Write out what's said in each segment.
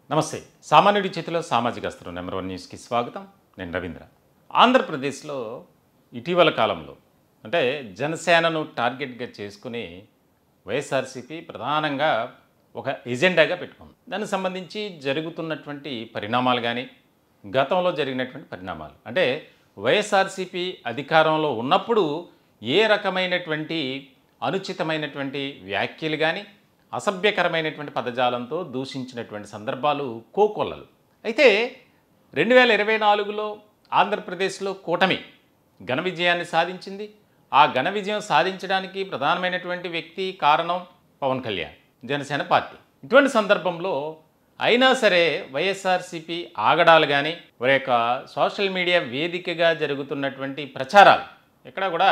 నమస్తే. సామాన్యుడి చేతిలో సామాజిక అస్త్రం నెంబర్ 1 న్యూస్కి స్వాగతం. నేను రవీంద్ర. ఆంధ్రప్రదేశ్లో ఇటీవల కాలంలో అంటే జనసేనను టార్గెట్గా చేసుకుని వైఎస్ఆర్సీపీ ప్రధానంగా ఒక ఎజెండాగా పెట్టుకుంది. దానికి సంబంధించి జరుగుతున్నటువంటి పరిణామాలు కానీ గతంలో జరిగినటువంటి పరిణామాలు అంటే వైఎస్ఆర్సీపీ అధికారంలో ఉన్నప్పుడు ఏ రకమైనటువంటి అనుచితమైనటువంటి వ్యాఖ్యలు కానీ అసభ్యకరమైనటువంటి పదజాలంతో దూషించినటువంటి సందర్భాలు కోకొల్లలు. అయితే 2024లో ఆంధ్రప్రదేశ్లో కూటమి ఘన విజయాన్ని సాధించింది. ఆ ఘన విజయం సాధించడానికి ప్రధానమైనటువంటి వ్యక్తి కారణం పవన్ కళ్యాణ్, జనసేన పార్టీ. ఇటువంటి సందర్భంలో అయినా సరే వైఎస్ఆర్సీపీ ఆగడాలు కానీ వారి యొక్క సోషల్ మీడియా వేదికగా జరుగుతున్నటువంటి ప్రచారాలు ఎక్కడ కూడా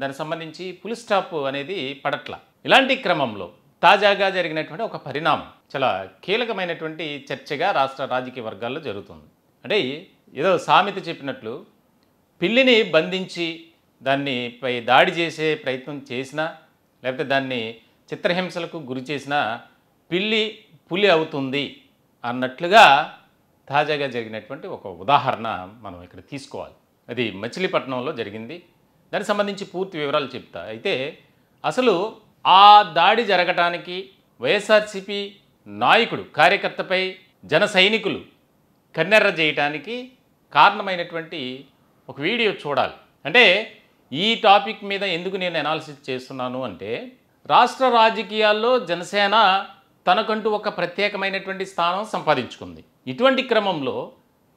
దానికి సంబంధించి ఫుల్ స్టాప్ అనేది పడట్ల. ఇలాంటి క్రమంలో తాజాగా జరిగినటువంటి ఒక పరిణామం చాలా కీలకమైనటువంటి చర్చగా రాష్ట్ర రాజకీయ వర్గాల్లో జరుగుతుంది. అంటే ఏదో సామెత చెప్పినట్లు పిల్లిని బంధించి దానిపై దాడి చేసే ప్రయత్నం చేసినా లేకపోతే దాన్ని చిత్రహింసలకు గురి చేసినా పిల్లి పులి అవుతుంది అన్నట్లుగా తాజాగా జరిగినటువంటి ఒక ఉదాహరణ మనం ఇక్కడ తీసుకోవాలి. అది మచిలీపట్నంలో జరిగింది. దానికి సంబంధించి పూర్తి వివరాలు చెప్తా. అయితే అసలు ఆ దాడి జరగటానికి వైఎస్ఆర్సీపీ నాయకుడు కార్యకర్తపై జన సైనికులు కన్నెర్ర చేయటానికి కారణమైనటువంటి ఒక వీడియో చూడాలి. అంటే ఈ టాపిక్ మీద ఎందుకు నేను అనాలిసిస్ చేస్తున్నాను అంటే రాష్ట్ర రాజకీయాల్లో జనసేన తనకంటూ ఒక ప్రత్యేకమైనటువంటి స్థానం సంపాదించుకుంది. ఇటువంటి క్రమంలో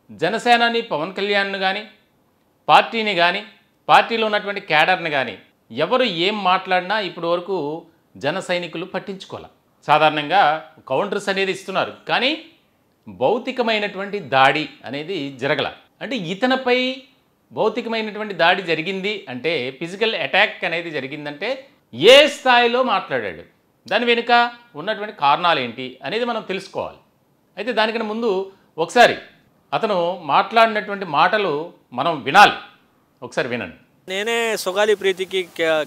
జనసేనని పవన్ కళ్యాణ్ను కానీ పార్టీని కానీ పార్టీలో ఉన్నటువంటి క్యాడర్ని కానీ ఎవరు ఏం మాట్లాడినా ఇప్పటి వరకు జన సైనికులు పట్టించుకోవాలి. సాధారణంగా కౌంటర్స్ అనేది ఇస్తున్నారు, కానీ భౌతికమైనటువంటి దాడి అనేది జరగల. అంటే ఇతనిపై భౌతికమైనటువంటి దాడి జరిగింది అంటే ఫిజికల్ అటాక్ అనేది జరిగిందంటే ఏ స్థాయిలో మాట్లాడాడు, దాని వెనుక ఉన్నటువంటి కారణాలు ఏంటి అనేది మనం తెలుసుకోవాలి. అయితే దానికన్నా ముందు ఒకసారి అతను మాట్లాడినటువంటి మాటలు మనం వినాలి. ఒకసారి వినండి. నేనే సుగాలి ప్రీతికి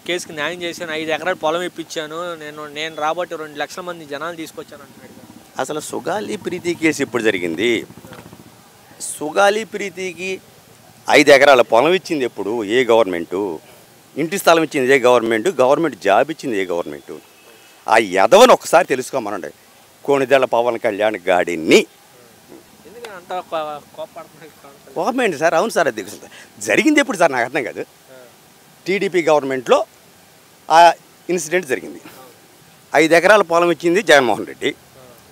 కేసుకి న్యాయం చేశాను, 5 ఎకరాలు పొలం ఇప్పించాను, నేను రాబట్టి 2 లక్షల మంది జనాలు తీసుకొచ్చాను అంటున్నాడు. అసలు సుగాలి ప్రీతి కేసు ఎప్పుడు జరిగింది? సుగాలి ప్రీతికి 5 ఎకరాల పొలం ఇచ్చింది ఎప్పుడు? ఏ గవర్నమెంటు? ఇంటి స్థలం ఇచ్చింది ఏ గవర్నమెంటు? గవర్నమెంట్ జాబ్ ఇచ్చింది ఏ గవర్నమెంటు? ఆ యదవని ఒకసారి తెలుసుకోమనండి. కోణిదెళ్ల పవన్ కళ్యాణ్ గాడిని గవర్నమెంట్ సార్. అవును సార్, అది జరిగింది ఎప్పుడు సార్? నాకు అర్థం కాదు. టీడీపీ గవర్నమెంట్లో ఆ ఇన్సిడెంట్ జరిగింది. 5 ఎకరాల పొలం ఇచ్చింది జగన్మోహన్ రెడ్డి,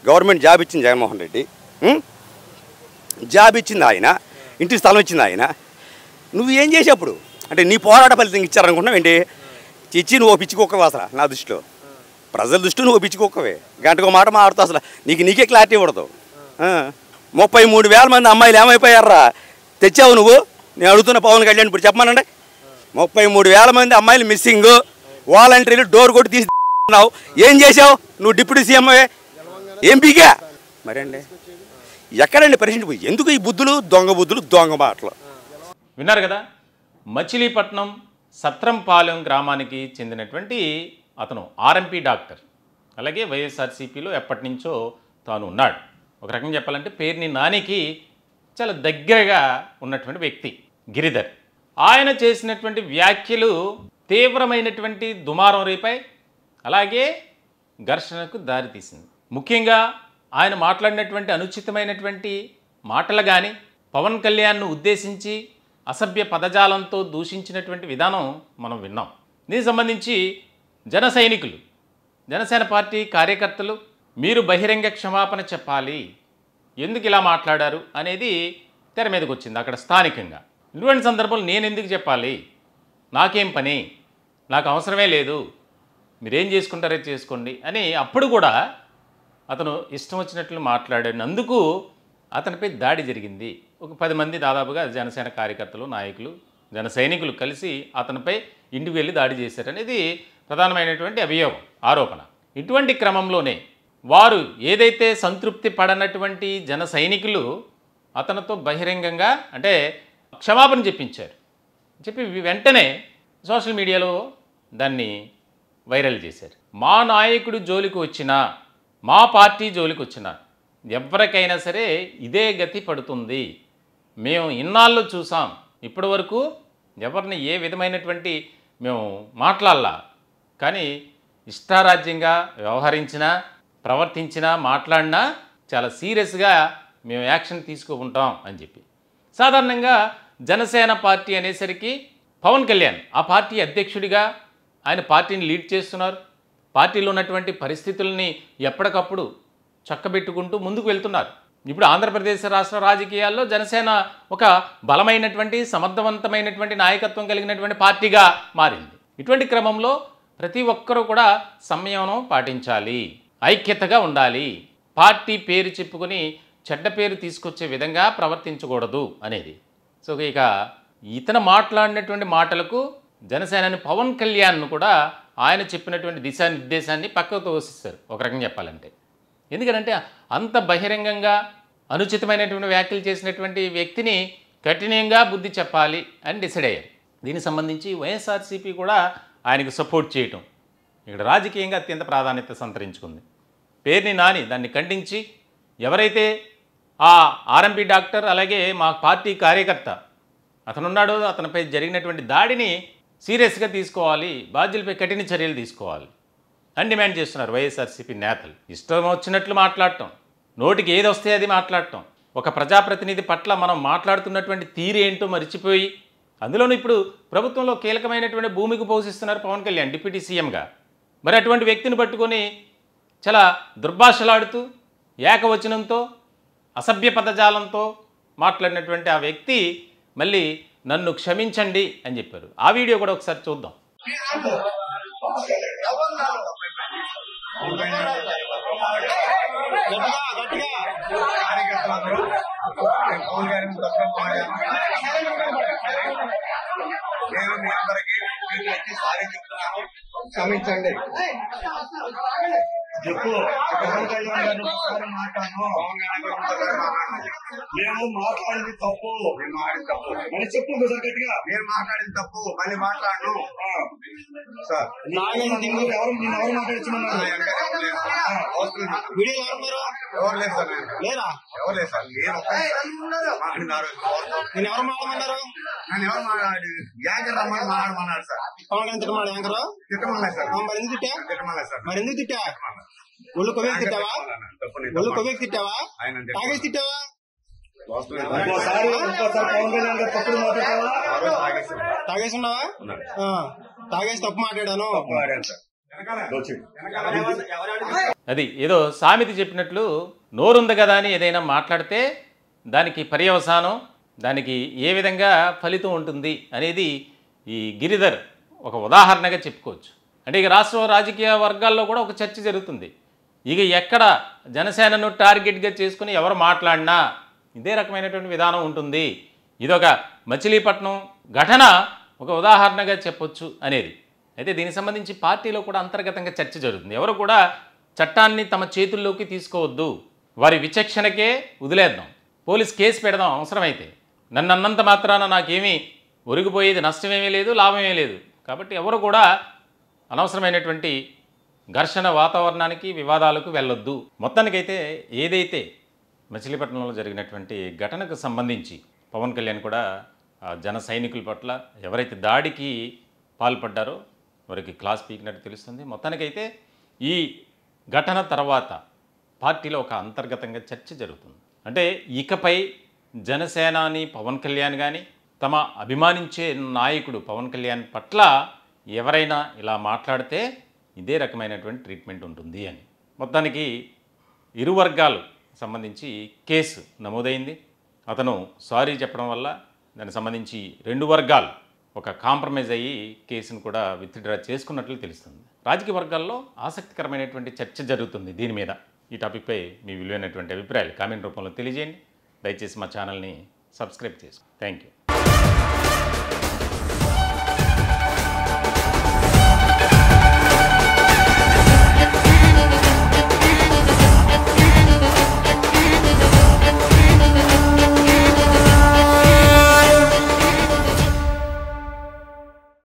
గవర్నమెంట్ జాబ్ ఇచ్చింది జగన్మోహన్ రెడ్డి, జాబ్ ఇచ్చింది ఆయన, ఇంటి స్థలం ఇచ్చింది ఆయన. నువ్వు ఏం చేసేప్పుడు అంటే నీ పోరాట ఫలితం ఇచ్చారనుకుంటున్నావు ఏంటి? ఇచ్చి నువ్వు పిచ్చుకోకవే. అసలు నా దృష్టిలో, ప్రజల దృష్టిలో నువ్వు పిచ్చుకోకవే. గంటకు మాట మాడుతావు. అసలు నీకే క్లారిటీ ఇవ్వడతావు. 33,000 మంది అమ్మాయిలు ఏమైపోయారా? తెచ్చావు నువ్వు? నేను అడుగుతున్న పవన్ కళ్యాణ్ ఇప్పుడు చెప్పమానండి. 33,000 మంది అమ్మాయిలు మిస్సింగ్, వాలంటీర్లు డోర్ కొట్టి తీసుకున్నావు. ఏం చేసావు నువ్వు? డిప్యూటీ సీఎంఏ, ఎంపీగా మరి అండి. ఎక్కడండి పరిస్థితి? ఎందుకు ఈ బుద్ధులు, దొంగ మాటలు? విన్నారు కదా. మచిలీపట్నం సత్రంపాలెం గ్రామానికి చెందినటువంటి అతను ఆర్ఎంపీ డాక్టర్, అలాగే వైఎస్ఆర్సీపీలో ఎప్పటి నుంచో తాను ఉన్నాడు. ఒక రకంగా చెప్పాలంటే పేరుని నానికి చాలా దగ్గరగా ఉన్నటువంటి వ్యక్తి గిరిధర్. ఆయన చేసినటువంటి వ్యాఖ్యలు తీవ్రమైనటువంటి దుమారం రేపాయి, అలాగే ఘర్షణకు దారితీసింది. ముఖ్యంగా ఆయన మాట్లాడినటువంటి అనుచితమైనటువంటి మాటలు కానీ పవన్ కళ్యాణ్ను ఉద్దేశించి అసభ్య పదజాలంతో దూషించినటువంటి విధానం మనం విన్నాం. దీనికి సంబంధించి జన సైనికులు, జనసేన పార్టీ కార్యకర్తలు మీరు బహిరంగ క్షమాపణ చెప్పాలి, ఎందుకు ఇలా మాట్లాడారు అనేది తెర మీదకి వచ్చింది అక్కడ స్థానికంగా. ఇటువంటి సందర్భంలో నేను ఎందుకు చెప్పాలి, నాకేం పని, నాకు అవసరమే లేదు, మీరేం చేసుకుంటారో చేసుకోండి అని అప్పుడు కూడా అతను ఇష్టం వచ్చినట్లు మాట్లాడినందుకు అతనిపై దాడి జరిగింది. ఒక 10 మంది దాదాపుగా జనసేన కార్యకర్తలు, నాయకులు, జన సైనికులు కలిసి అతనిపై ఇంటికి వెళ్ళి దాడి చేశారనేది ప్రధానమైనటువంటి ఆరోపణ. ఇటువంటి క్రమంలోనే వారు ఏదైతే సంతృప్తి పడనటువంటి జన సైనికులు అతనితో బహిరంగంగా అంటే క్షమాపణ చెప్పించారు. చెప్పి వెంటనే సోషల్ మీడియాలో దాన్ని వైరల్ చేశారు. మా నాయకుడు జోలికి వచ్చినా, మా పార్టీ జోలికి వచ్చినా ఎవరికైనా సరే ఇదే గతి పడుతుంది. మేము ఇన్నాళ్ళు చూసాం, ఇప్పటి వరకు ఎవరిని ఏ విధమైనటువంటి మేము మాట్లాడలా, కానీ ఇష్టారాజ్యంగా వ్యవహరించినా, ప్రవర్తించినా, మాట్లాడినా చాలా సీరియస్గా మేము యాక్షన్ తీసుకుంటాం అని చెప్పి. సాధారణంగా జనసేన పార్టీ అనేసరికి పవన్ కళ్యాణ్ ఆ పార్టీ అధ్యక్షుడిగా ఆయన పార్టీని లీడ్ చేస్తున్నారు. పార్టీలో ఉన్నటువంటి పరిస్థితుల్ని ఎప్పటికప్పుడు చక్కబెట్టుకుంటూ ముందుకు వెళ్తున్నారు. ఇప్పుడు ఆంధ్రప్రదేశ్ రాష్ట్ర రాజకీయాల్లో జనసేన ఒక బలమైనటువంటి సమర్థవంతమైనటువంటి నాయకత్వం కలిగినటువంటి పార్టీగా మారింది. ఇటువంటి క్రమంలో ప్రతి ఒక్కరూ కూడా సంయమనం పాటించాలి, ఐక్యతగా ఉండాలి, పార్టీ పేరు చెప్పుకొని చెడ్డ పేరు తీసుకొచ్చే విధంగా ప్రవర్తించకూడదు అనేది. సో ఇక ఇతను మాట్లాడినటువంటి మాటలకు జనసేనని పవన్ కళ్యాణ్ను కూడా ఆయన చెప్పినటువంటి దిశానిర్దేశాన్ని పక్కకు తోసిస్తారు ఒక రకంగా చెప్పాలంటే. ఎందుకంటే అంత బహిరంగంగా అనుచితమైనటువంటి వ్యాఖ్యలు చేసినటువంటి వ్యక్తిని కఠినంగా బుద్ధి చెప్పాలి అని డిసైడ్ అయ్యారు. దీనికి సంబంధించి వైఎస్ఆర్సీపీ కూడా ఆయనకు సపోర్ట్ చేయటం ఇక్కడ రాజకీయంగా అత్యంత ప్రాధాన్యత సంతరించుకుంది. పేరుని నాని దాన్ని ఖండించి ఎవరైతే ఆ ఆర్ఎంపీ డాక్టర్ అలాగే మా పార్టీ కార్యకర్త అతనున్నాడో అతనిపై జరిగినటువంటి దాడిని సీరియస్గా తీసుకోవాలి, బాధ్యులపై కఠిన చర్యలు తీసుకోవాలి అని డిమాండ్ చేస్తున్నారు వైఎస్ఆర్సీపీ నేతలు. ఇష్టం వచ్చినట్లు మాట్లాడటం, నోటికి ఏది వస్తే అది మాట్లాడటం, ఒక ప్రజాప్రతినిధి పట్ల మనం మాట్లాడుతున్నటువంటి తీరేంటో మర్చిపోయి, అందులోనూ ఇప్పుడు ప్రభుత్వంలో కీలకమైనటువంటి భూమికి పోషిస్తున్నారు పవన్ కళ్యాణ్ డిప్యూటీ సీఎంగా. మరి అటువంటి వ్యక్తిని పట్టుకొని చాలా దుర్భాషలాడుతూ ఏకవచనంతో అసభ్య పదజాలంతో మాట్లాడినటువంటి ఆ వ్యక్తి మళ్ళీ నన్ను క్షమించండి అని చెప్పారు. ఆ వీడియో కూడా ఒకసారి చూద్దాం. నేను మీ అందరికీ సారీ చెప్తున్నాను, క్షమించండి. చెప్పు పవన్ కళ్యాణ్ గారు మాట్లాడను, మేము మాట్లాడింది తప్పు, మళ్ళీ చెప్పు గట్టిగా, నేను మాట్లాడింది తప్పు, మళ్ళీ మాట్లాడను సార్. ఎవరు మాట్లాడుతున్నారు? వీడియో ఎవరు లేదు సార్, లేదా ఎవరు లేదు సార్, నేను మాట్లాడినారు. నేను ఎవరు మాట్లాడమన్నారు? నేను ఎవరు మాట్లాడి యాంకర్ రమ్మని మాట్లాడమన్నారు సార్. పవన్ కళ్యాణ్ తిట్టమన్నారు, యాంకర్ తిట్టమన్నారు సార్. మరి ఎందుకు తిట్టా? తిట్టమన్నారు సార్. మరి ఎందుకు తిట్టా? ఒళ్ళు కొవ్వేకి తిట్టావా? ఒళ్ళు కొవ్వేకి తిట్టావా? తాగేసి తిట్టావా? ఇంకోసారి పవన్ కళ్యాణ్ గారు తప్పుడు మాట్లాడతావా? తాగేసి ఉన్నావా? తాగేసి తప్పు మాట్లాడాను. అది ఏదో సామెత చెప్పినట్లు నోరుంది కదా అని ఏదైనా మాట్లాడితే దానికి పర్యవసానం, దానికి ఏ విధంగా ఫలితం ఉంటుంది అనేది ఈ గిరిధర్ ఒక ఉదాహరణగా చెప్పుకోవచ్చు. అంటే ఇక రాష్ట్ర రాజకీయ వర్గాల్లో కూడా ఒక చర్చ జరుగుతుంది. ఇక ఎక్కడ జనసేనను టార్గెట్గా చేసుకుని ఎవరు మాట్లాడినా ఇదే రకమైనటువంటి విధానం ఉంటుంది. ఇదొక మచిలీపట్నం ఘటన ఒక ఉదాహరణగా చెప్పొచ్చు అనేది. అయితే దీనికి సంబంధించి పార్టీలో కూడా అంతర్గతంగా చర్చ జరుగుతుంది. ఎవరు కూడా చట్టాన్ని తమ చేతుల్లోకి తీసుకోవద్దు, వారి విచక్షణకే వదిలేద్దాం, పోలీస్ కేసు పెడదాం అవసరమైతే, నన్ను అన్నంత మాత్రాన నాకేమీ ఒరిగిపోయేది నష్టమేమీ లేదు, లాభమేమీ లేదు. కాబట్టి ఎవరు కూడా అనవసరమైనటువంటి ఘర్షణ వాతావరణానికి, వివాదాలకు వెళ్ళొద్దు. మొత్తానికైతే ఏదైతే మచిలీపట్నంలో జరిగినటువంటి ఘటనకు సంబంధించి పవన్ కళ్యాణ్ కూడా జన సైనికుల పట్ల ఎవరైతే దాడికి పాల్పడ్డారో వారికి క్లాస్ పీకినట్టు తెలుస్తుంది. మొత్తానికైతే ఈ ఘటన తర్వాత పార్టీలో ఒక అంతర్గతంగా చర్చ జరుగుతుంది. అంటే ఇకపై జనసేనాని పవన్ కళ్యాణ్ కానీ, తమ అభిమానించే నాయకుడు పవన్ కళ్యాణ్ పట్ల ఎవరైనా ఇలా మాట్లాడితే ఇదే రకమైనటువంటి ట్రీట్మెంట్ ఉంటుంది అని. మొత్తానికి ఇరు వర్గాలు సంబంధించి కేసు నమోదైంది. అతను సారీ చెప్పడం వల్ల దానికి సంబంధించి రెండు వర్గాలు ఒక కాంప్రమైజ్ అయ్యి కేసును కూడా విత్డ్రా చేసుకున్నట్లు తెలుస్తుంది. రాజకీయ వర్గాల్లో ఆసక్తికరమైనటువంటి చర్చ జరుగుతుంది దీని మీద. ఈ టాపిక్పై మీ విలువైనటువంటి అభిప్రాయాలు కామెంట్ రూపంలో తెలియజేయండి. దయచేసి మా ఛానల్ని సబ్స్క్రైబ్ చేసుకోండి. Thank you.